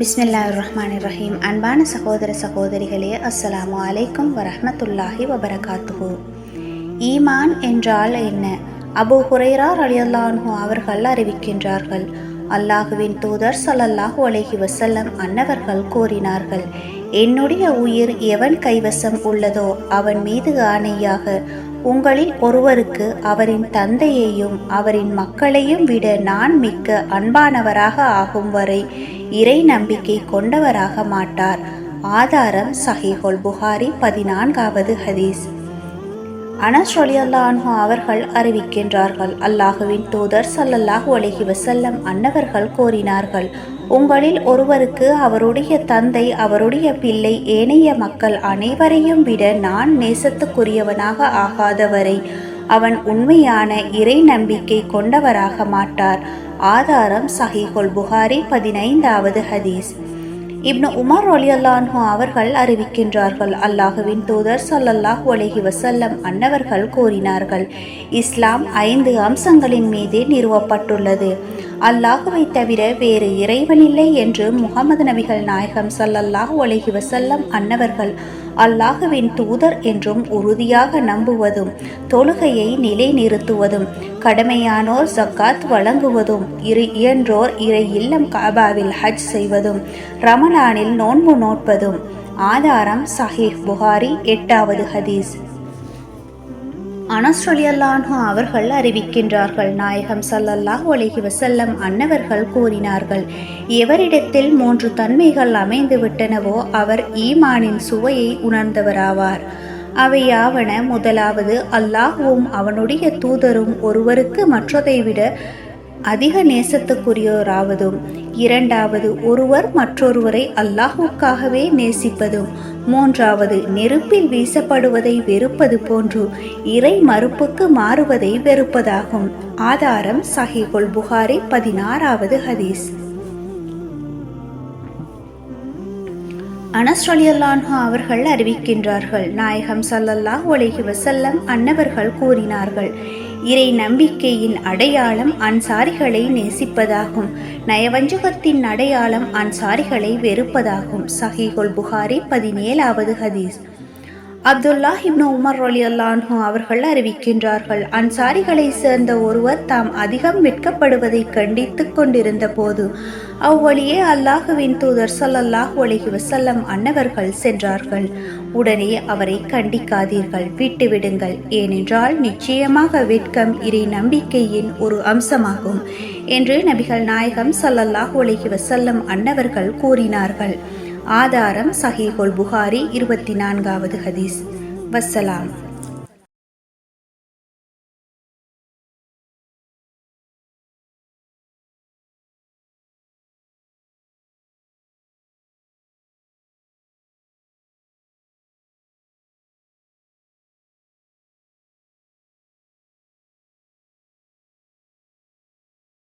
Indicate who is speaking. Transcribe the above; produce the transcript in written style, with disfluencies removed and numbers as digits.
Speaker 1: பிஸ்மில்லாஹிர்ரஹ்மானிர்ரஹீம். அன்பான சகோதர சகோதரிகளே, அஸ்ஸலாமு அலைக்கும் வரஹ்மத்துல்லாஹி வபரகாத்துஹு. ஈமான் என்றால் என்ன? அபூ ஹுரைரா ரலியல்லாஹு அன்ஹு அவர்கள் அறிவிக்கின்றார்கள், அல்லாஹுவின் தூதர் ஸல்லல்லாஹு அலைஹி வஸல்லம் அன்னவர்கள் கூறினார்கள், என்னுடைய உயிர் எவன் கைவசம் உள்ளதோ அவன் மீது ஆணையாக, உங்களில் ஒருவருக்கு அவரின் தந்தையையும் அவரின் மக்களையும் விட நான் மிக்க அன்பானவராக ஆகும் வரை இறை நம்பிக்கை கொண்டவராக மாட்டார். ஆதாரம் சஹீஹுல் புகாரி 14வது ஹதீஸ். அனஸ் ரலியல்லாஹு அன்ஹு அவர்கள் அறிவிக்கின்றார்கள், அல்லாஹுவின் தூதர் ஸல்லல்லாஹு அலைஹி வஸல்லம் அன்னவர்கள் கூறினார்கள், உங்களில் ஒருவருக்கு அவருடைய தந்தை அவருடைய பிள்ளை ஏனைய மக்கள் அனைவரையும் விட நான் நேசத்துக்குரியவனாக ஆகாதவரை அவன் உண்மையான இறை நம்பிக்கை கொண்டவராக மாட்டார். ஆதாரம் சஹீஹுல் புகாரி 15வது ஹதீஸ். இப்னு உமர் ரலியல்லாஹு அன்ஹு அவர்கள் அறிவிக்கின்றார்கள், அல்லாஹுவின் தூதர் ஸல்லல்லாஹு அலைஹி வஸல்லம் அன்னவர்கள் கூறினார்கள், இஸ்லாம் 5 அம்சங்களின் மீது நிறுவப்பட்டுள்ளது. அல்லாஹுவை தவிர வேறு இறைவனில்லை என்று முகமது நபிகள் நாயகம் ஸல்லல்லாஹு அலைஹி வஸல்லம் அன்னவர்கள் அல்லாஹுவின் தூதர் என்றும் உறுதியாக நம்புவதும், தொழுகையை நிலைநிறுத்துவதும், கடமையானோர் ஜக்காத் வழங்குவதும், இயன்றோர் இறை இல்லம் காபாவில் ஹஜ் செய்வதும், ரமலானில் நோன்பு நோட்பதும். ஆதாரம் சஹீஹ் புகாரி 8வது ஹதீஸ். அனஸ் ரலியல்லாஹு அன்ஹு அவர்கள் அறிவிக்கின்றார்கள், நாயகம் ஸல்லல்லாஹு அலைஹி வஸல்லம் அன்னவர்கள் கூறினார்கள், எவரிடத்தில் 3 தன்மைகள் அமைந்து விட்டனவோ அவர் ஈமானின் சுவையை உணர்ந்தவராவார். அவையாவன, முதலாவது, அல்லாஹ்வும் அவனுடைய தூதரும் ஒருவருக்கு மற்றதை விட அதிக நேசத்துக்குரியோராவதும், இரண்டாவது, ஒருவர் மற்றொருவரை அல்லாஹுக்காகவே நேசிப்பதும், மூன்றாவது, நெருப்பில் வீசப்படுவதை வெறுப்பது போன்று இறை மறுப்புக்கு மாறுவதை வெறுப்பதாகும். ஆதாரம் சஹீஹுல் புகாரி 16வது ஹதீஸ். அனஸ் ரலியல்லாஹு அன்ஹு அவர்கள் அறிவிக்கின்றார்கள், நாயகம் ஸல்லல்லாஹு அலைஹி வஸல்லம் அன்னவர்கள் கூறினார்கள், இறை நம்பிக்கையின் அடையாளம் அன்சாரிகளை நேசிப்பதாகும், நயவஞ்சகத்தின் அடையாளம் அன்சாரிகளை வெறுப்பதாகும். சஹீஹுல் புகாரி 17வது ஹதீஸ். அப்துல்லாஹ் இப்னு உமர் ரலியல்லாஹு அன்ஹு அவர்கள் அறிவிக்கின்றார்கள், அன்சாரிகளை சேர்ந்த ஒருவர் தாம் அதிகம் வெட்கப்படுவதை கண்டித்து கொண்டிருந்த போது அவ்வழியே அல்லாஹுவின் தூதர் ஸல்லல்லாஹு அலைஹி வஸல்லம் அன்னவர்கள் சென்றார்கள். உடனே அவரை கண்டிக்காதீர்கள், விட்டுவிடுங்கள், ஏனென்றால் நிச்சயமாக வெட்கம் இறை நம்பிக்கையின் ஒரு அம்சமாகும் என்று நபிகள் நாயகம் ஸல்லல்லாஹு அலைஹி வஸல்லம் அன்னவர்கள் கூறினார்கள். ஆதாரம் சஹீஹுல் புகாரி 24வது ஹதீஸ். வஸ்ஸலாம்.